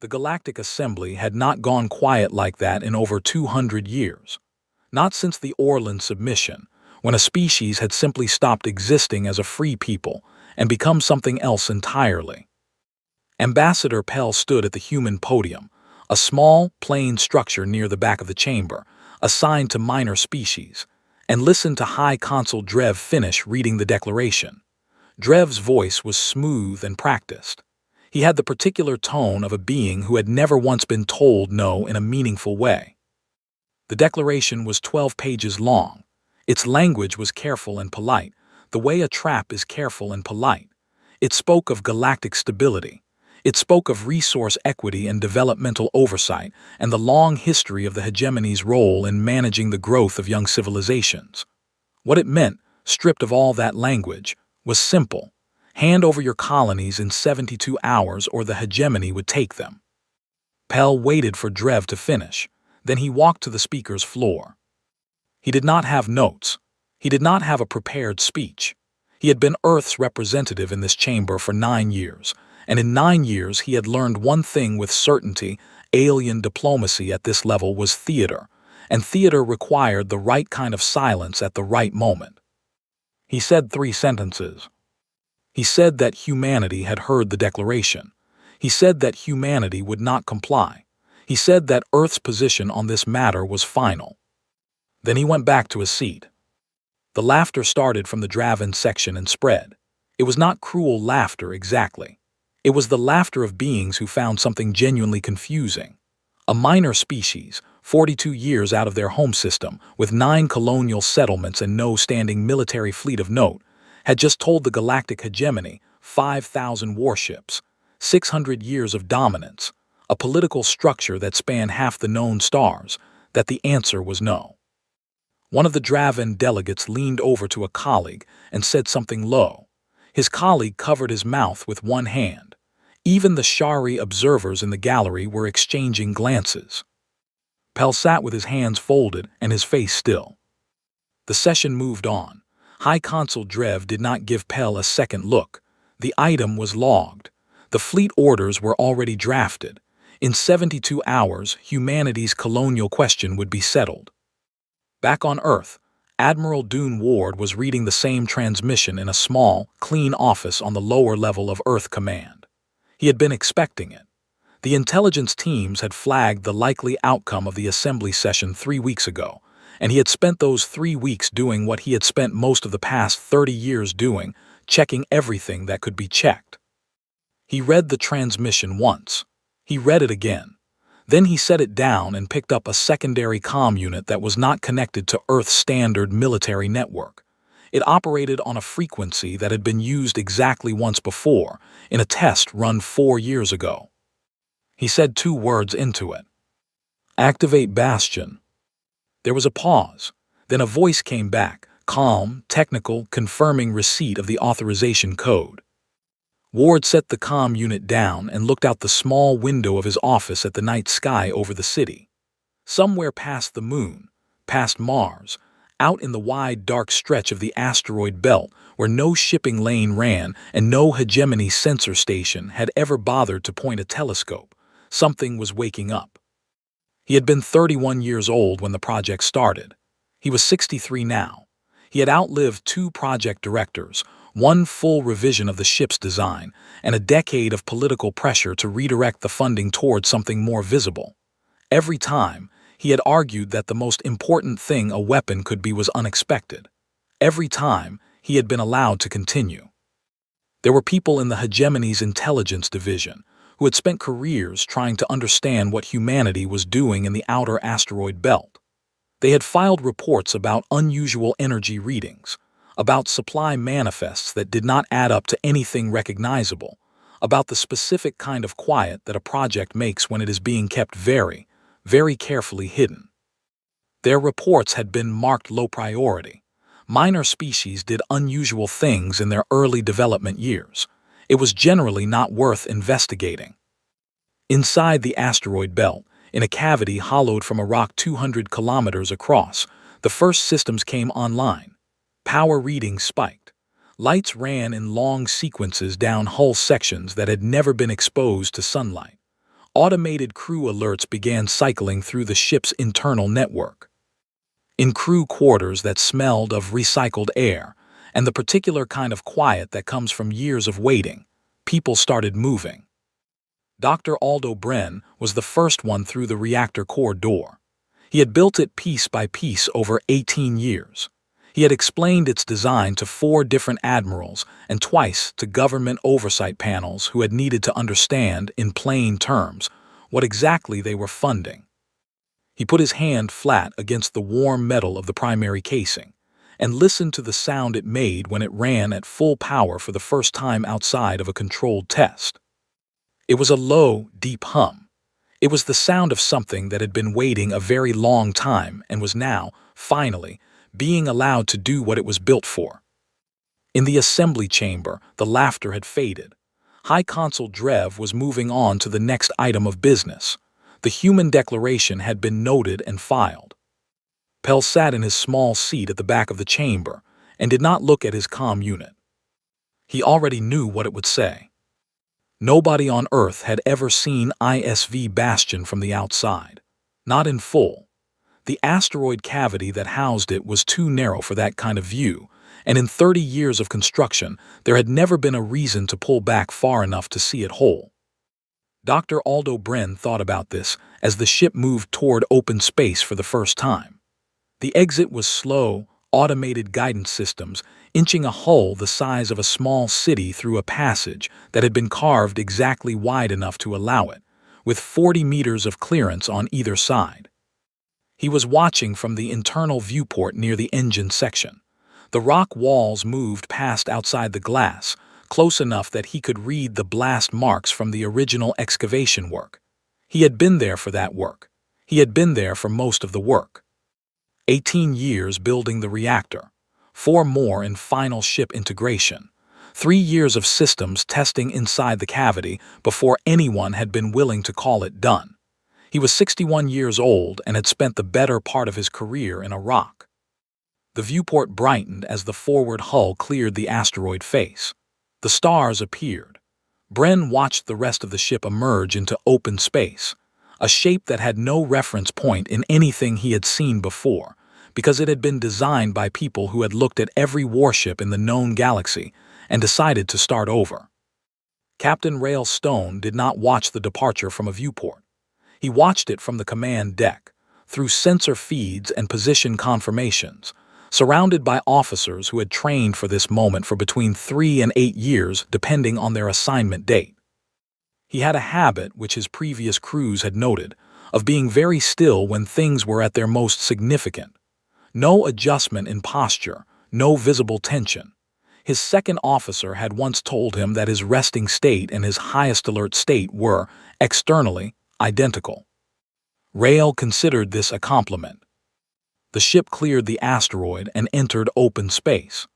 The Galactic Assembly had not gone quiet like that in over 200 years. Not since the Orlan submission, when a species had simply stopped existing as a free people and become something else entirely. Ambassador Pell stood at the human podium, a small, plain structure near the back of the chamber, assigned to minor species, and listened to High Consul Drev finish reading the declaration. Drev's voice was smooth and practiced. He had the particular tone of a being who had never once been told no in a meaningful way. The declaration was 12 pages long. Its language was careful and polite, the way a trap is careful and polite. It spoke of galactic stability. It spoke of resource equity and developmental oversight and the long history of the hegemony's role in managing the growth of young civilizations. What it meant, stripped of all that language, was simple. Hand over your colonies in 72 hours or the hegemony would take them. Pell waited for Drev to finish. Then he walked to the speaker's floor. He did not have notes. He did not have a prepared speech. He had been Earth's representative in this chamber for 9 years, and in 9 years he had learned one thing with certainty: alien diplomacy at this level was theater, and theater required the right kind of silence at the right moment. He said 3 sentences. He said that humanity had heard the declaration. He said that humanity would not comply. He said that Earth's position on this matter was final. Then he went back to his seat. The laughter started from the Draven section and spread. It was not cruel laughter exactly. It was the laughter of beings who found something genuinely confusing. A minor species, 42 years out of their home system, with 9 colonial settlements and no standing military fleet of note, had just told the galactic hegemony, 5,000 warships, 600 years of dominance, a political structure that spanned half the known stars, that the answer was no. One of the Draven delegates leaned over to a colleague and said something low. His colleague covered his mouth with one hand. Even the Shari observers in the gallery were exchanging glances. Pell sat with his hands folded and his face still. The session moved on. High Consul Drev did not give Pell a second look. The item was logged. The fleet orders were already drafted. In 72 hours, humanity's colonial question would be settled. Back on Earth, Admiral Dune Ward was reading the same transmission in a small, clean office on the lower level of Earth Command. He had been expecting it. The intelligence teams had flagged the likely outcome of the assembly session 3 weeks ago, and he had spent those 3 weeks doing what he had spent most of the past 30 years doing, checking everything that could be checked. He read the transmission once. He read it again. Then he set it down and picked up a secondary comm unit that was not connected to Earth's standard military network. It operated on a frequency that had been used exactly once before, in a test run 4 years ago. He said 2 words into it. "Activate Bastion." There was a pause. Then a voice came back, calm, technical, confirming receipt of the authorization code. Ward set the comm unit down and looked out the small window of his office at the night sky over the city. Somewhere past the moon, past Mars, out in the wide dark stretch of the asteroid belt where no shipping lane ran and no hegemony sensor station had ever bothered to point a telescope, something was waking up. He had been 31 years old when the project started. He was 63 now. He had outlived 2 project directors, 1 full revision of the ship's design, and a decade of political pressure to redirect the funding towards something more visible. Every time, he had argued that the most important thing a weapon could be was unexpected. Every time, he had been allowed to continue. There were people in the hegemony's intelligence division who had spent careers trying to understand what humanity was doing in the outer asteroid belt. They had filed reports about unusual energy readings, about supply manifests that did not add up to anything recognizable, about the specific kind of quiet that a project makes when it is being kept very, very carefully hidden. Their reports had been marked low priority. Minor species did unusual things in their early development years. It was generally not worth investigating. Inside the asteroid belt, in a cavity hollowed from a rock 200 kilometers across, the first systems came online. Power readings spiked. Lights ran in long sequences down hull sections that had never been exposed to sunlight. Automated crew alerts began cycling through the ship's internal network. In crew quarters that smelled of recycled air, and the particular kind of quiet that comes from years of waiting, people started moving. Dr. Aldo Bren was the first one through the reactor core door. He had built it piece by piece over 18 years. He had explained its design to 4 different admirals and twice to government oversight panels who had needed to understand, in plain terms, what exactly they were funding. He put his hand flat against the warm metal of the primary casing and listened to the sound it made when it ran at full power for the first time outside of a controlled test. It was a low, deep hum. It was the sound of something that had been waiting a very long time and was now, finally, being allowed to do what it was built for. In the assembly chamber, the laughter had faded. High Consul Drev was moving on to the next item of business. The human declaration had been noted and filed. Pell sat in his small seat at the back of the chamber and did not look at his comm unit. He already knew what it would say. Nobody on Earth had ever seen HFY Bastion from the outside. Not in full. The asteroid cavity that housed it was too narrow for that kind of view, and in 30 years of construction, there had never been a reason to pull back far enough to see it whole. Dr. Aldo Bren thought about this as the ship moved toward open space for the first time. The exit was slow, automated guidance systems inching a hull the size of a small city through a passage that had been carved exactly wide enough to allow it, with 40 meters of clearance on either side. He was watching from the internal viewport near the engine section. The rock walls moved past outside the glass, close enough that he could read the blast marks from the original excavation work. He had been there for that work. He had been there for most of the work. 18 years building the reactor, 4 more in final ship integration, 3 years of systems testing inside the cavity before anyone had been willing to call it done. He was 61 years old and had spent the better part of his career in Iraq. The viewport brightened as the forward hull cleared the asteroid face. The stars appeared. Bren watched the rest of the ship emerge into open space, a shape that had no reference point in anything he had seen before, because it had been designed by people who had looked at every warship in the known galaxy and decided to start over. Captain Rail Stone did not watch the departure from a viewport. He watched it from the command deck, through sensor feeds and position confirmations, surrounded by officers who had trained for this moment for between 3 and 8 years depending on their assignment date. He had a habit, which his previous crews had noted, of being very still when things were at their most significant. No adjustment in posture, no visible tension. His second officer had once told him that his resting state and his highest alert state were, externally, identical. Rail considered this a compliment. The ship cleared the asteroid and entered open space.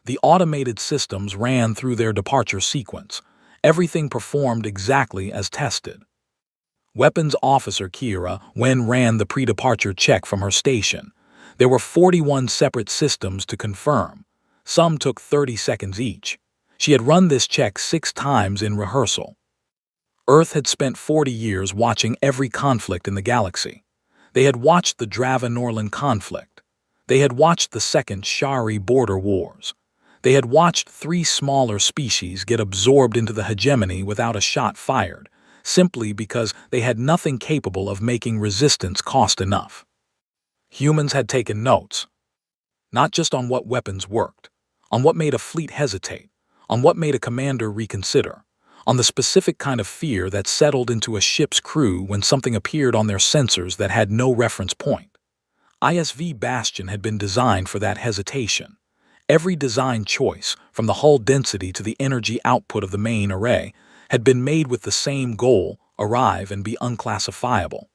The automated systems ran through their departure sequence. Everything performed exactly as tested. Weapons Officer Kira ran the pre-departure check from her station. There were 41 separate systems to confirm. Some took 30 seconds each. She had run this check 6 times in rehearsal. Earth had spent 40 years watching every conflict in the galaxy. They had watched the Drava-Norland conflict. They had watched the Second Shari border wars. They had watched 3 smaller species get absorbed into the hegemony without a shot fired, simply because they had nothing capable of making resistance cost enough. Humans had taken notes, not just on what weapons worked, on what made a fleet hesitate, on what made a commander reconsider, on the specific kind of fear that settled into a ship's crew when something appeared on their sensors that had no reference point. HFY Bastion had been designed for that hesitation. Every design choice, from the hull density to the energy output of the main array, had been made with the same goal: arrive and be unclassifiable.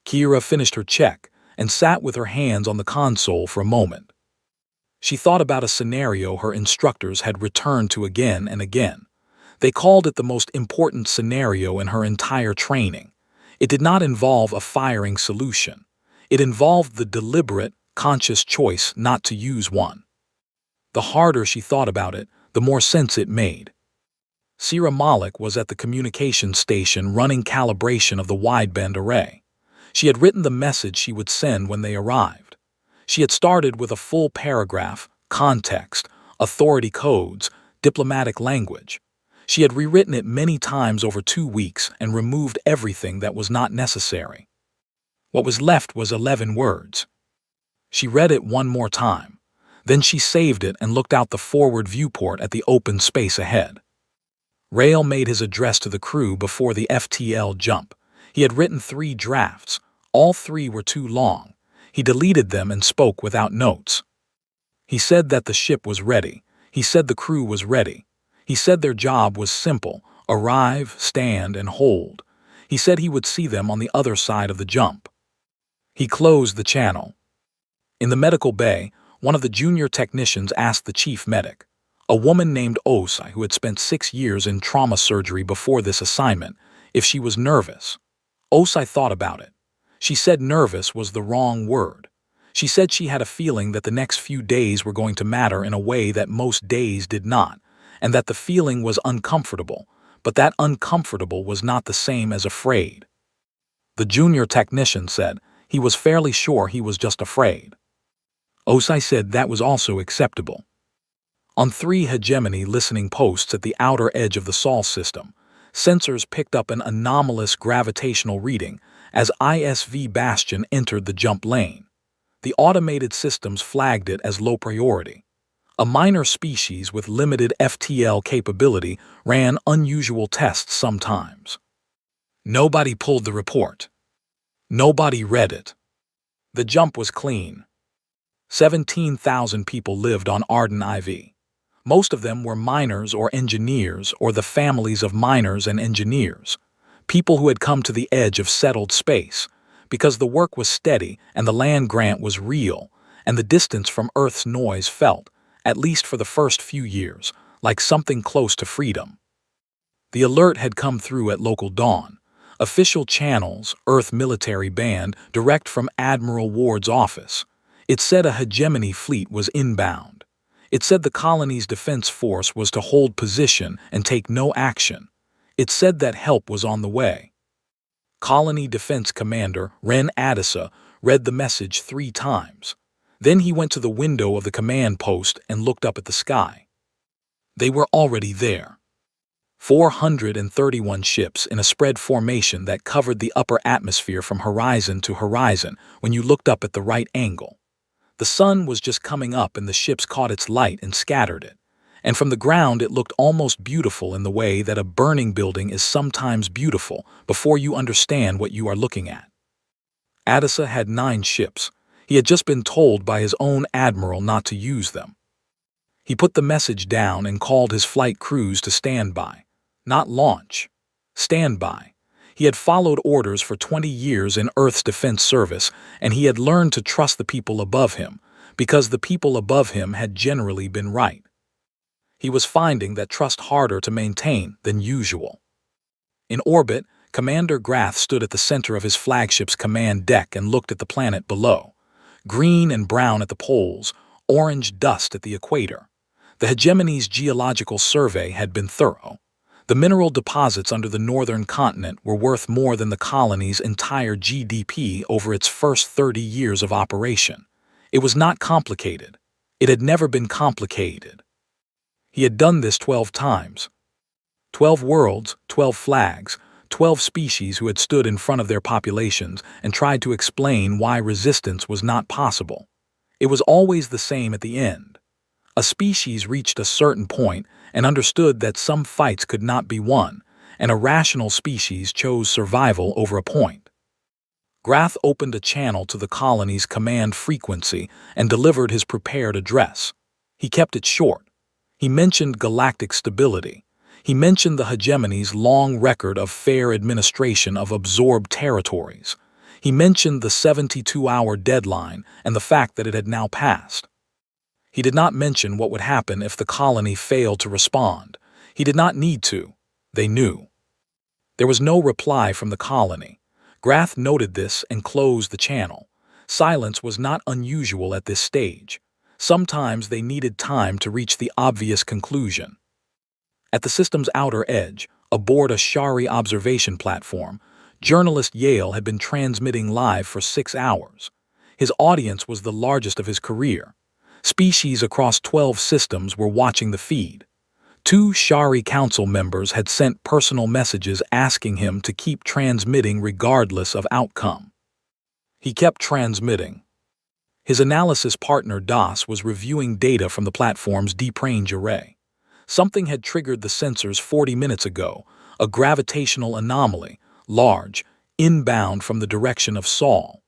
Kira finished her check and sat with her hands on the console for a moment. She thought about a scenario her instructors had returned to again and again. They called it the most important scenario in her entire training. It did not involve a firing solution. It involved the deliberate, conscious choice not to use one. The harder she thought about it, the more sense it made. Sierra Malik was at the communications station running calibration of the wideband array. She had written the message she would send when they arrived. She had started with a full paragraph, context, authority codes, diplomatic language. She had rewritten it many times over 2 weeks and removed everything that was not necessary. What was left was 11 words. She read it one more time. Then she saved it and looked out the forward viewport at the open space ahead. Rail made his address to the crew before the FTL jump. He had written 3 drafts. All 3 were too long. He deleted them and spoke without notes. He said that the ship was ready. He said the crew was ready. He said their job was simple: arrive, stand, and hold. He said he would see them on the other side of the jump. He closed the channel. In the medical bay, one of the junior technicians asked the chief medic, a woman named Osai who had spent 6 years in trauma surgery before this assignment, if she was nervous. Osai thought about it. She said nervous was the wrong word. She said she had a feeling that the next few days were going to matter in a way that most days did not, and that the feeling was uncomfortable, but that uncomfortable was not the same as afraid. The junior technician said he was fairly sure he was just afraid. Osai said that was also acceptable. On 3 hegemony listening posts at the outer edge of the Sol system, sensors picked up an anomalous gravitational reading as ISV Bastion entered the jump lane. The automated systems flagged it as low priority. A minor species with limited FTL capability ran unusual tests sometimes. Nobody pulled the report. Nobody read it. The jump was clean. 17,000 people lived on Arden IV. Most of them were miners or engineers or the families of miners and engineers, people who had come to the edge of settled space, because the work was steady and the land grant was real, and the distance from Earth's noise felt, at least for the first few years, like something close to freedom. The alert had come through at local dawn. Official channels, Earth Military Band, direct from Admiral Ward's office. It said a hegemony fleet was inbound. It said the colony's defense force was to hold position and take no action. It said that help was on the way. Colony Defense Commander Ren Adisa read the message 3 times. Then he went to the window of the command post and looked up at the sky. They were already there. 431 ships in a spread formation that covered the upper atmosphere from horizon to horizon when you looked up at the right angle. The sun was just coming up and the ships caught its light and scattered it. And from the ground it looked almost beautiful in the way that a burning building is sometimes beautiful before you understand what you are looking at. Adisa had 9 ships. He had just been told by his own admiral not to use them. He put the message down and called his flight crews to stand by. Not launch. Stand by. He had followed orders for 20 years in Earth's Defense Service, and he had learned to trust the people above him, because the people above him had generally been right. He was finding that trust harder to maintain than usual. In orbit, Commander Grath stood at the center of his flagship's command deck and looked at the planet below. Green and brown at the poles, orange dust at the equator. The hegemony's geological survey had been thorough. The mineral deposits under the northern continent were worth more than the colony's entire GDP over its first 30 years of operation. It was not complicated. It had never been complicated. He had done this 12 times. 12 worlds, 12 flags, 12 species who had stood in front of their populations and tried to explain why resistance was not possible. It was always the same at the end. A species reached a certain point and understood that some fights could not be won, and a rational species chose survival over a point. Grath opened a channel to the colony's command frequency and delivered his prepared address. He kept it short. He mentioned galactic stability. He mentioned the hegemony's long record of fair administration of absorbed territories. He mentioned the 72-hour deadline and the fact that it had now passed. He did not mention what would happen if the colony failed to respond. He did not need to. They knew. There was no reply from the colony. Grath noted this and closed the channel. Silence was not unusual at this stage. Sometimes they needed time to reach the obvious conclusion. At the system's outer edge, aboard a Shari observation platform, journalist Yale had been transmitting live for 6 hours. His audience was the largest of his career. Species across 12 systems were watching the feed. 2 Shari Council members had sent personal messages asking him to keep transmitting regardless of outcome. He kept transmitting. His analysis partner Das was reviewing data from the platform's deep range array. Something had triggered the sensors 40 minutes ago, a gravitational anomaly, large, inbound from the direction of Sol.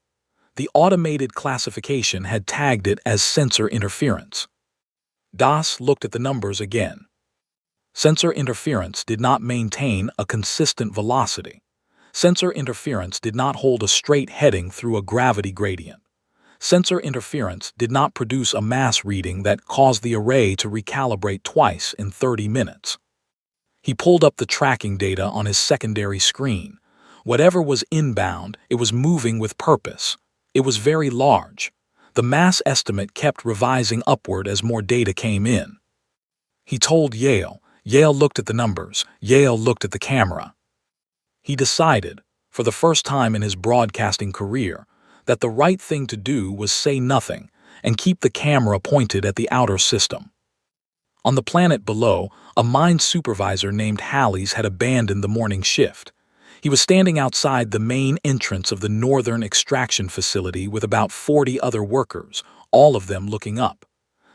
The automated classification had tagged it as sensor interference. Das looked at the numbers again. Sensor interference did not maintain a consistent velocity. Sensor interference did not hold a straight heading through a gravity gradient. Sensor interference did not produce a mass reading that caused the array to recalibrate twice in 30 minutes. He pulled up the tracking data on his secondary screen. Whatever was inbound, it was moving with purpose. It was very large. The mass estimate kept revising upward as more data came in. He told Yale. Yale looked at the numbers. Yale looked at the camera. He decided, for the first time in his broadcasting career, that the right thing to do was say nothing and keep the camera pointed at the outer system. On the planet below, a mine supervisor named Halleys had abandoned the morning shift. He was standing outside the main entrance of the northern extraction facility with about 40 other workers, all of them looking up.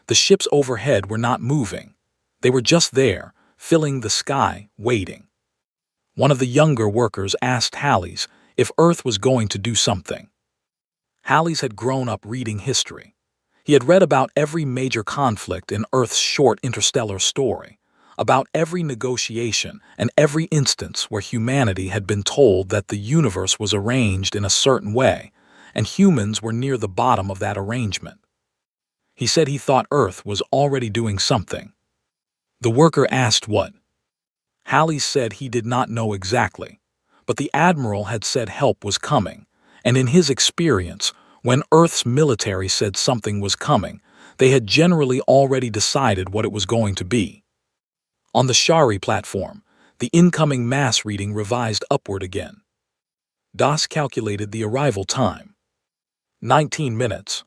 The ships overhead were not moving. They were just there, filling the sky, waiting. One of the younger workers asked Halleys if Earth was going to do something. Halleys had grown up reading history. He had read about every major conflict in Earth's short interstellar story, about every negotiation and every instance where humanity had been told that the universe was arranged in a certain way, and humans were near the bottom of that arrangement. He said he thought Earth was already doing something. The worker asked what. Halleys said he did not know exactly, but the Admiral had said help was coming, and in his experience, when Earth's military said something was coming, they had generally already decided what it was going to be. On the Shari platform, the incoming mass reading revised upward again. Das calculated the arrival time. 19 minutes.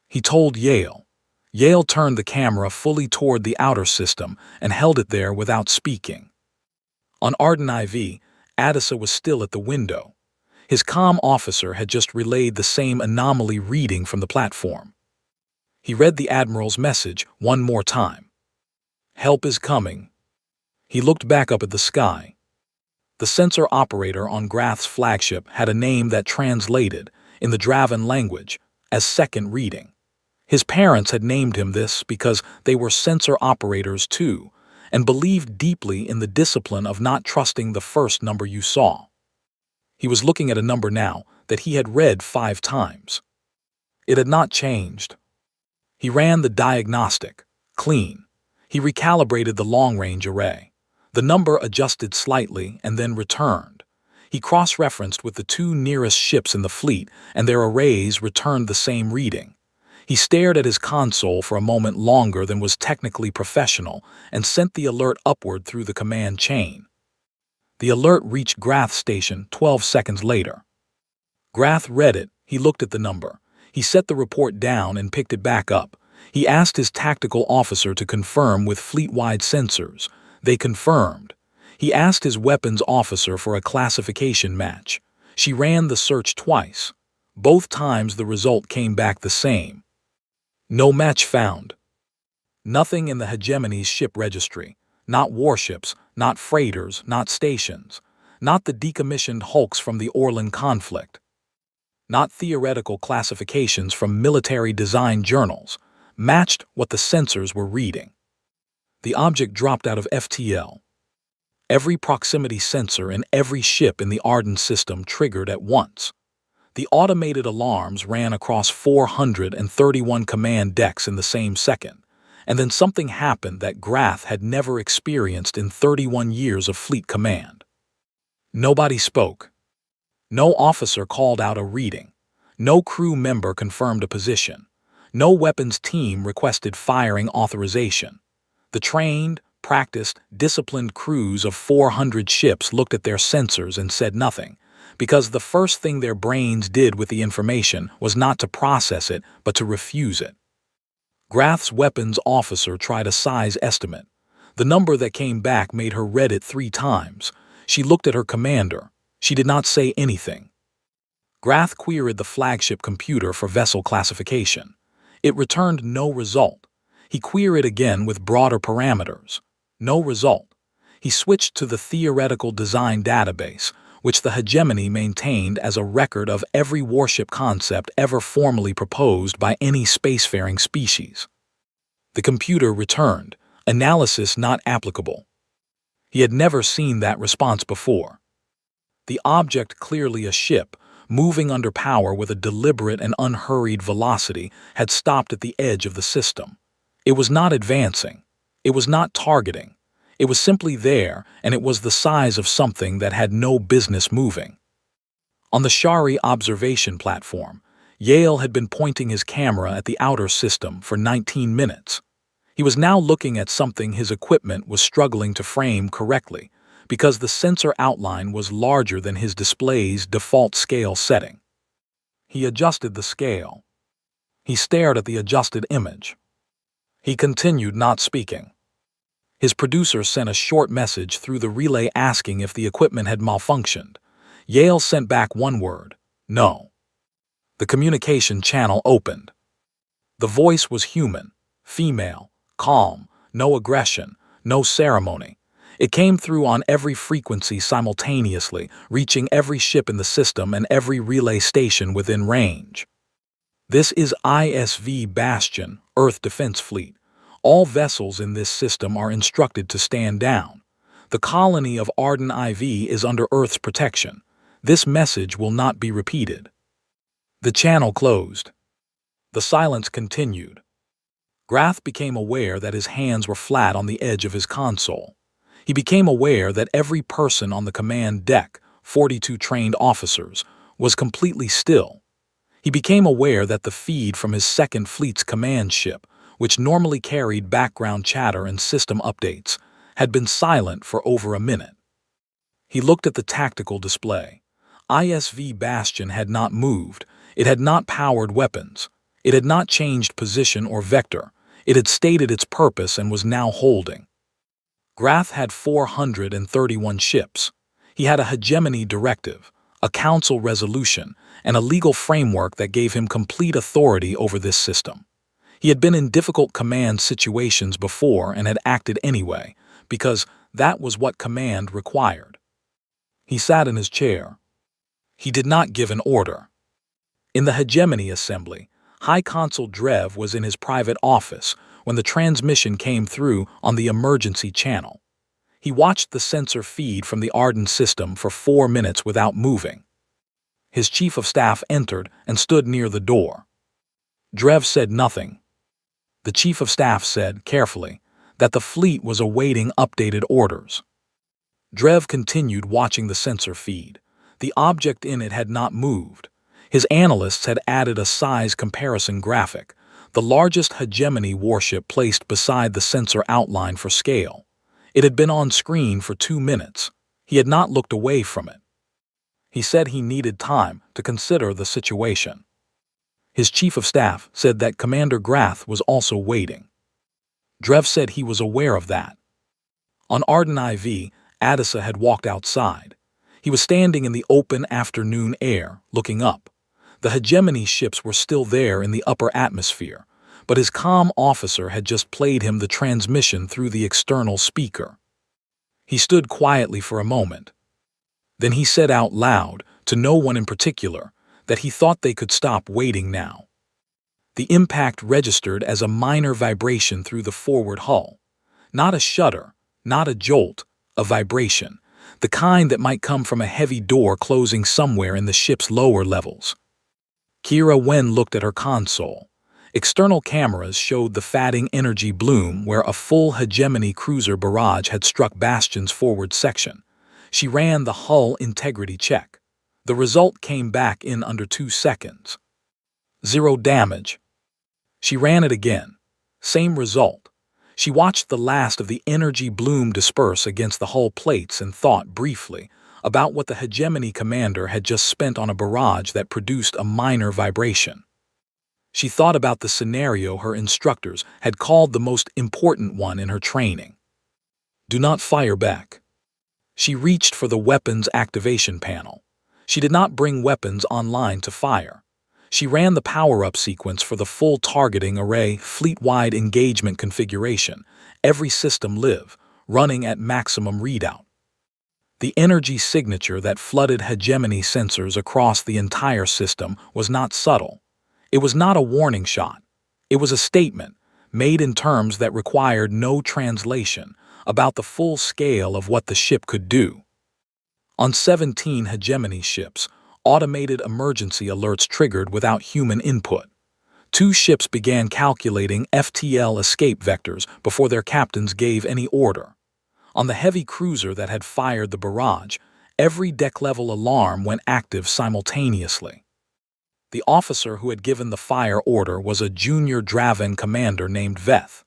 He told Yale. Yale turned the camera fully toward the outer system and held it there without speaking. On Arden IV, Adisa was still at the window. His comm officer had just relayed the same anomaly reading from the platform. He read the Admiral's message one more time. Help is coming. He looked back up at the sky. The sensor operator on Grath's flagship had a name that translated, in the Dravan language, as second reading. His parents had named him this because they were sensor operators too, and believed deeply in the discipline of not trusting the first number you saw. He was looking at a number now that he had read 5 times. It had not changed. He ran the diagnostic, clean. He recalibrated the long-range array. The number adjusted slightly and then returned. He cross-referenced with the 2 nearest ships in the fleet, and their arrays returned the same reading. He stared at his console for a moment longer than was technically professional and sent the alert upward through the command chain. The alert reached Grath's station 12 seconds later. Grath read it. He looked at the number. He set the report down and picked it back up. He asked his tactical officer to confirm with fleet-wide sensors. They confirmed. He asked his weapons officer for a classification match. She ran the search twice. Both times the result came back the same. No match found. Nothing in the hegemony's ship registry. Not warships, not freighters, not stations. Not the decommissioned hulks from the Orlan conflict. Not theoretical classifications from military design journals. Matched what the sensors were reading. The object dropped out of FTL. Every proximity sensor in every ship in the Arden system triggered at once. The automated alarms ran across 431 command decks in the same second, and then something happened that Grath had never experienced in 31 years of fleet command. Nobody spoke. No officer called out a reading. No crew member confirmed a position. No weapons team requested firing authorization. The trained, practiced, disciplined crews of 400 ships looked at their sensors and said nothing, because the first thing their brains did with the information was not to process it, but to refuse it. Grath's weapons officer tried a size estimate. The number that came back made her read it 3 times. She looked at her commander. She did not say anything. Grath queried the flagship computer for vessel classification. It returned no result. He queried again with broader parameters. No result. He switched to the theoretical design database, which the hegemony maintained as a record of every warship concept ever formally proposed by any spacefaring species. The computer returned, analysis not applicable. He had never seen that response before. The object, clearly a ship, moving under power with a deliberate and unhurried velocity, had stopped at the edge of the system. It was not advancing. It was not targeting. It was simply there, and it was the size of something that had no business moving. On the Shari observation platform, Yale had been pointing his camera at the outer system for 19 minutes. He was now looking at something his equipment was struggling to frame correctly, because the sensor outline was larger than his display's default scale setting. He adjusted the scale. He stared at the adjusted image. He continued not speaking. His producer sent a short message through the relay asking if the equipment had malfunctioned. Yale sent back one word: no. The communication channel opened. The voice was human, female, calm, no aggression, no ceremony. It came through on every frequency simultaneously, reaching every ship in the system and every relay station within range. This is ISV Bastion, Earth Defense Fleet. All vessels in this system are instructed to stand down. The colony of Arden IV is under Earth's protection. This message will not be repeated. The channel closed. The silence continued. Grath became aware that his hands were flat on the edge of his console. He became aware that every person on the command deck, 42 trained officers, was completely still. He became aware that the feed from his Second Fleet's command ship, which normally carried background chatter and system updates, had been silent for over a minute. He looked at the tactical display. ISV Bastion had not moved. It had not powered weapons. It had not changed position or vector. It had stated its purpose and was now holding. Grath had 431 ships. He had a hegemony directive, a council resolution, and a legal framework that gave him complete authority over this system. He had been in difficult command situations before and had acted anyway, because that was what command required. He sat in his chair. He did not give an order. In the hegemony assembly, High Consul Drev was in his private office when the transmission came through on the emergency channel. He watched the sensor feed from the Arden system for 4 minutes without moving. His chief of staff entered and stood near the door. Drev said nothing. The chief of staff said, carefully, that the fleet was awaiting updated orders. Drev continued watching the sensor feed. The object in it had not moved. His analysts had added a size comparison graphic, the largest hegemony warship placed beside the sensor outline for scale. It had been on screen for 2 minutes. He had not looked away from it. He said he needed time to consider the situation. His chief of staff said that Commander Grath was also waiting. Drev said he was aware of that. On Arden IV, Addisa had walked outside. He was standing in the open afternoon air, looking up. The hegemony ships were still there in the upper atmosphere, but his comm officer had just played him the transmission through the external speaker. He stood quietly for a moment. Then he said out loud, to no one in particular, that he thought they could stop waiting now. The impact registered as a minor vibration through the forward hull. Not a shudder, not a jolt, a vibration, the kind that might come from a heavy door closing somewhere in the ship's lower levels. Kira Wen looked at her console. External cameras showed the fatting energy bloom where a full hegemony cruiser barrage had struck Bastion's forward section. She ran the hull integrity check. The result came back in under 2 seconds. 0 damage. She ran it again. Same result. She watched the last of the energy bloom disperse against the hull plates and thought briefly about what the hegemony commander had just spent on a barrage that produced a minor vibration. She thought about the scenario her instructors had called the most important one in her training. Do not fire back. She reached for the weapons activation panel. She did not bring weapons online to fire. She ran the power-up sequence for the full targeting array fleet-wide engagement configuration, every system live, running at maximum readout. The energy signature that flooded hegemony sensors across the entire system was not subtle. It was not a warning shot. It was a statement, made in terms that required no translation, about the full scale of what the ship could do. On 17 hegemony ships, automated emergency alerts triggered without human input. 2 ships began calculating FTL escape vectors before their captains gave any order. On the heavy cruiser that had fired the barrage, every deck-level alarm went active simultaneously. The officer who had given the fire order was a junior Draven commander named Veth.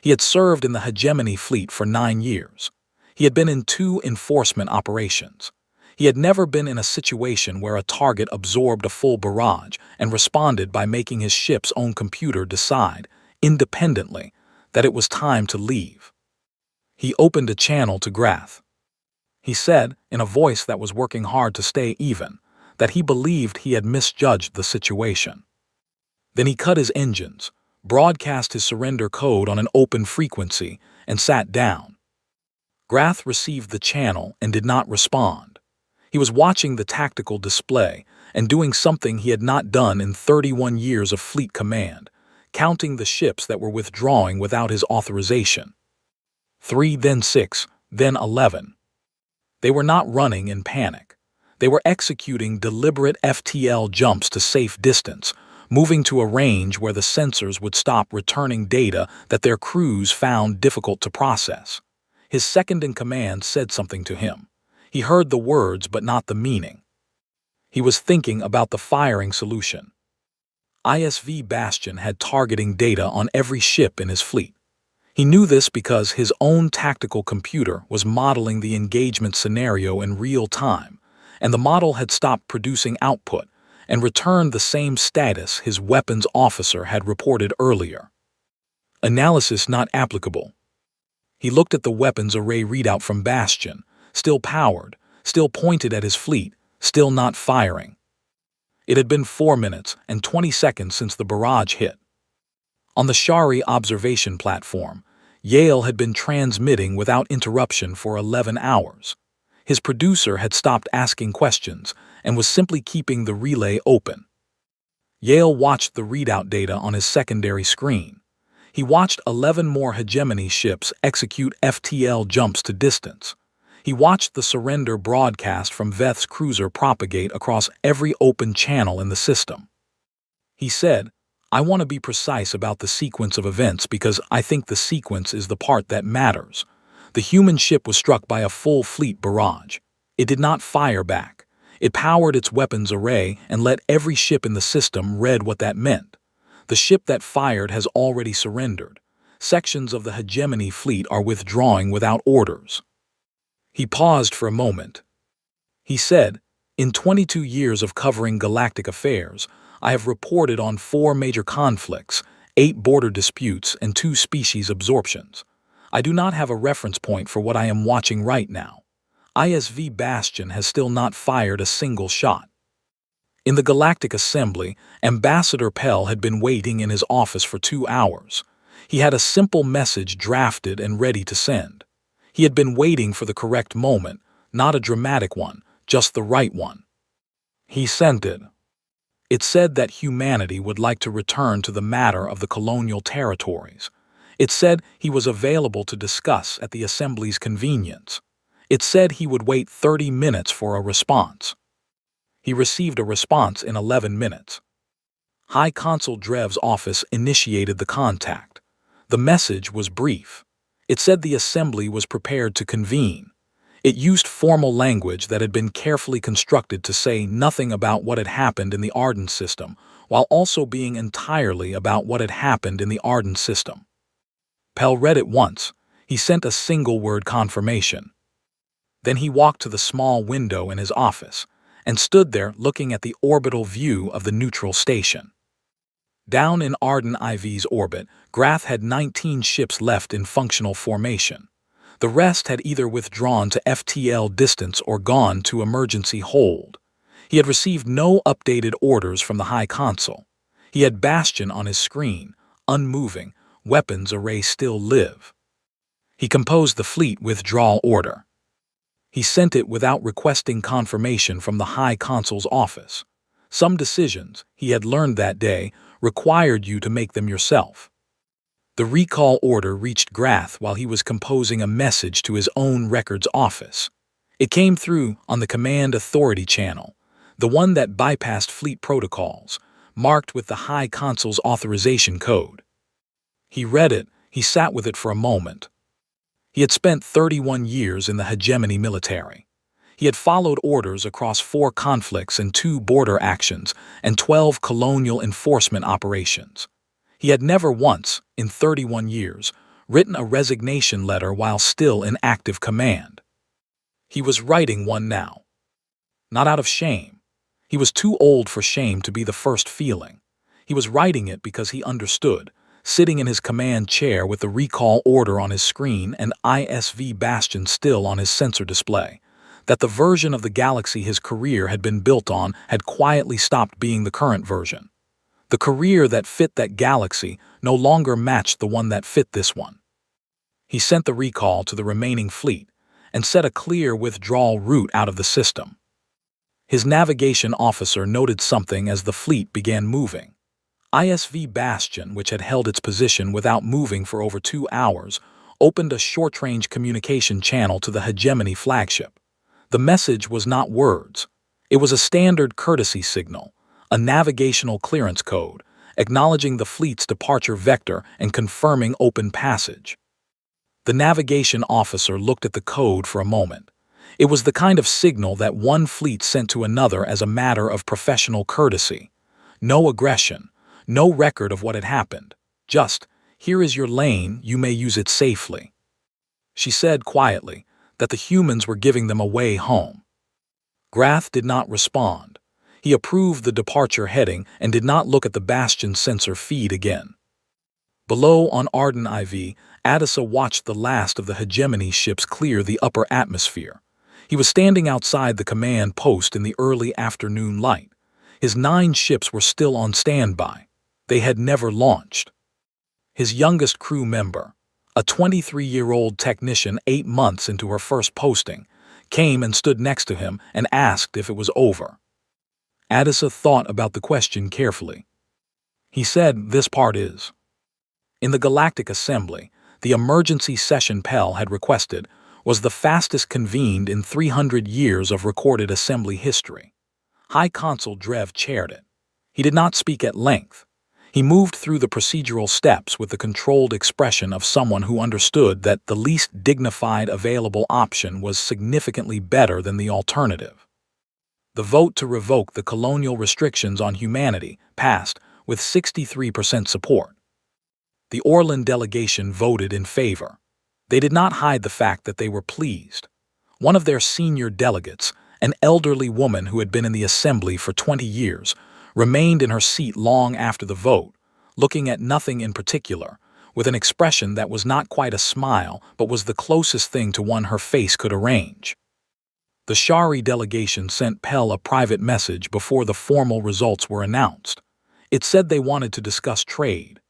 He had served in the hegemony fleet for 9 years. He had been in 2 enforcement operations. He had never been in a situation where a target absorbed a full barrage and responded by making his ship's own computer decide, independently, that it was time to leave. He opened a channel to Grath. He said, in a voice that was working hard to stay even, that he believed he had misjudged the situation. Then he cut his engines, broadcast his surrender code on an open frequency, and sat down. Grath received the channel and did not respond. He was watching the tactical display and doing something he had not done in 31 years of fleet command, counting the ships that were withdrawing without his authorization. 3, then 6, then 11. They were not running in panic. They were executing deliberate FTL jumps to safe distance, moving to a range where the sensors would stop returning data that their crews found difficult to process. His second-in-command said something to him. He heard the words but not the meaning. He was thinking about the firing solution. ISV Bastion had targeting data on every ship in his fleet. He knew this because his own tactical computer was modeling the engagement scenario in real time, and the model had stopped producing output and returned the same status his weapons officer had reported earlier. Analysis not applicable. He looked at the weapons array readout from Bastion, still powered, still pointed at his fleet, still not firing. It had been 4 minutes and 20 seconds since the barrage hit. On the Shari observation platform, Yale had been transmitting without interruption for 11 hours. His producer had stopped asking questions and was simply keeping the relay open. Yale watched the readout data on his secondary screen. He watched 11 more hegemony ships execute FTL jumps to distance. He watched the surrender broadcast from Veth's cruiser propagate across every open channel in the system. He said, I want to be precise about the sequence of events because I think the sequence is the part that matters. The human ship was struck by a full fleet barrage. It did not fire back. It powered its weapons array and let every ship in the system read what that meant. The ship that fired has already surrendered. Sections of the hegemony fleet are withdrawing without orders. He paused for a moment. He said, in 22 years of covering galactic affairs, I have reported on 4 major conflicts, 8 border disputes, and 2 species absorptions. I do not have a reference point for what I am watching right now. ISV Bastion has still not fired a single shot. In the Galactic Assembly, Ambassador Pell had been waiting in his office for 2 hours. He had a simple message drafted and ready to send. He had been waiting for the correct moment, not a dramatic one, just the right one. He sent it. It said that humanity would like to return to the matter of the colonial territories. It said he was available to discuss at the Assembly's convenience. It said he would wait 30 minutes for a response. He received a response in 11 minutes. High Consul Drev's office initiated the contact. The message was brief. It said the Assembly was prepared to convene. It used formal language that had been carefully constructed to say nothing about what had happened in the Arden system, while also being entirely about what had happened in the Arden system. Pell read it once. He sent a single-word confirmation. Then he walked to the small window in his office and stood there looking at the orbital view of the neutral station. Down in Arden IV's orbit, Grath had 19 ships left in functional formation. The rest had either withdrawn to FTL distance or gone to emergency hold. He had received no updated orders from the High Consul. He had Bastion on his screen, unmoving, weapons array still live. He composed the fleet withdrawal order. He sent it without requesting confirmation from the High Consul's office. Some decisions, he had learned that day, required you to make them yourself. The recall order reached Grath while he was composing a message to his own records office. It came through on the Command Authority channel, the one that bypassed fleet protocols, marked with the High Consul's authorization code. He read it, he sat with it for a moment. He had spent 31 years in the hegemony military. He had followed orders across 4 conflicts and 2 border actions and 12 colonial enforcement operations. He had never once, in 31 years, written a resignation letter while still in active command. He was writing one now. Not out of shame. He was too old for shame to be the first feeling. He was writing it because he understood, sitting in his command chair with the recall order on his screen and ISV Bastion still on his sensor display, that the version of the galaxy his career had been built on had quietly stopped being the current version. The career that fit that galaxy no longer matched the one that fit this one. He sent the recall to the remaining fleet and set a clear withdrawal route out of the system. His navigation officer noted something as the fleet began moving. ISV Bastion, which had held its position without moving for over 2 hours, opened a short-range communication channel to the Hegemony flagship. The message was not words. It was a standard courtesy signal, a navigational clearance code, acknowledging the fleet's departure vector and confirming open passage. The navigation officer looked at the code for a moment. It was the kind of signal that one fleet sent to another as a matter of professional courtesy. No aggression, no record of what had happened. Just, here is your lane, you may use it safely. She said quietly that the humans were giving them a way home. Grath did not respond. He approved the departure heading and did not look at the Bastion sensor feed again. Below on Arden IV, Adisa watched the last of the Hegemony ships clear the upper atmosphere. He was standing outside the command post in the early afternoon light. His 9 ships were still on standby. They had never launched. His youngest crew member, a 23-year-old technician 8 months into her first posting, came and stood next to him and asked if it was over. Adisa thought about the question carefully. He said, "This part is." In the Galactic Assembly, the emergency session Pell had requested was the fastest convened in 300 years of recorded assembly history. High Consul Drev chaired it. He did not speak at length. He moved through the procedural steps with the controlled expression of someone who understood that the least dignified available option was significantly better than the alternative. The vote to revoke the colonial restrictions on humanity passed with 63% support. The Orlan delegation voted in favor. They did not hide the fact that they were pleased. One of their senior delegates, an elderly woman who had been in the assembly for 20 years, remained in her seat long after the vote, looking at nothing in particular, with an expression that was not quite a smile but was the closest thing to one her face could arrange. The Shari delegation sent Pell a private message before the formal results were announced. It said they wanted to discuss trade.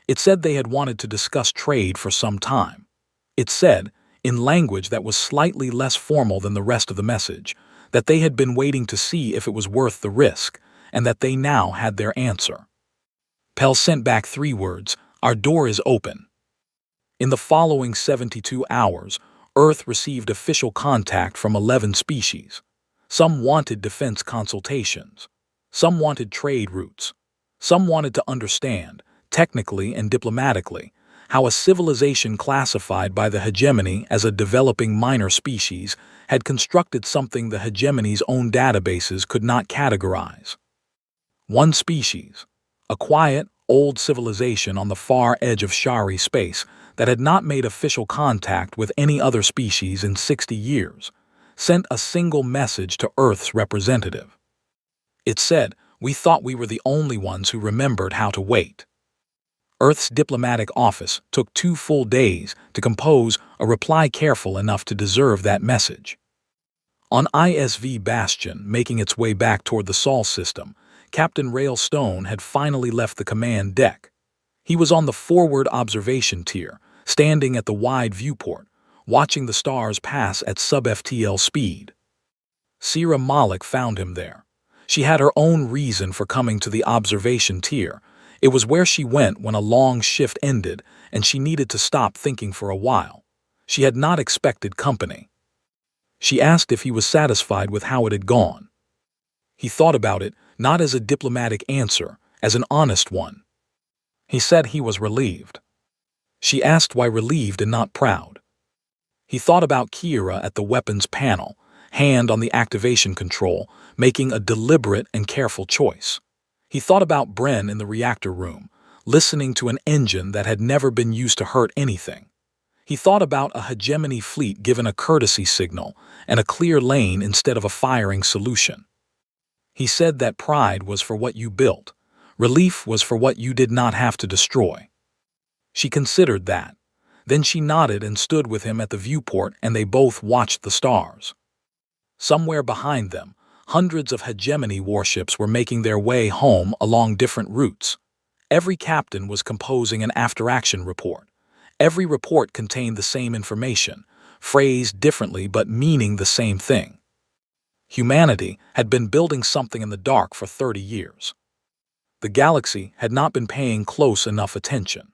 It said they had wanted to discuss trade for some time. It said, in language that was slightly less formal than the rest of the message, that they had been waiting to see if it was worth the risk, and that they now had their answer. Pell sent back 3 words, "Our door is open." In the following 72 hours, Earth received official contact from 11 species. Some wanted defense consultations. Some wanted trade routes. Some wanted to understand, technically and diplomatically, how a civilization classified by the hegemony as a developing minor species had constructed something the hegemony's own databases could not categorize. One species, a quiet, old civilization on the far edge of Shari space that had not made official contact with any other species in 60 years, sent a single message to Earth's representative. It said, "We thought we were the only ones who remembered how to wait." Earth's diplomatic office took 2 full days to compose a reply careful enough to deserve that message. On ISV Bastion, making its way back toward the Sol system, Captain Rail Stone had finally left the command deck. He was on the forward observation tier, standing at the wide viewport, watching the stars pass at sub-FTL speed. Sira Malik found him there. She had her own reason for coming to the observation tier. It was where she went when a long shift ended, and she needed to stop thinking for a while. She had not expected company. She asked if he was satisfied with how it had gone. He thought about it, not as a diplomatic answer, as an honest one. He said he was relieved. She asked why relieved and not proud. He thought about Kira at the weapons panel, hand on the activation control, making a deliberate and careful choice. He thought about Bren in the reactor room, listening to an engine that had never been used to hurt anything. He thought about a hegemony fleet given a courtesy signal and a clear lane instead of a firing solution. He said that pride was for what you built, relief was for what you did not have to destroy. She considered that. Then she nodded and stood with him at the viewport, and they both watched the stars. Somewhere behind them, hundreds of hegemony warships were making their way home along different routes. Every captain was composing an after-action report. Every report contained the same information, phrased differently but meaning the same thing. Humanity had been building something in the dark for 30 years. The galaxy had not been paying close enough attention.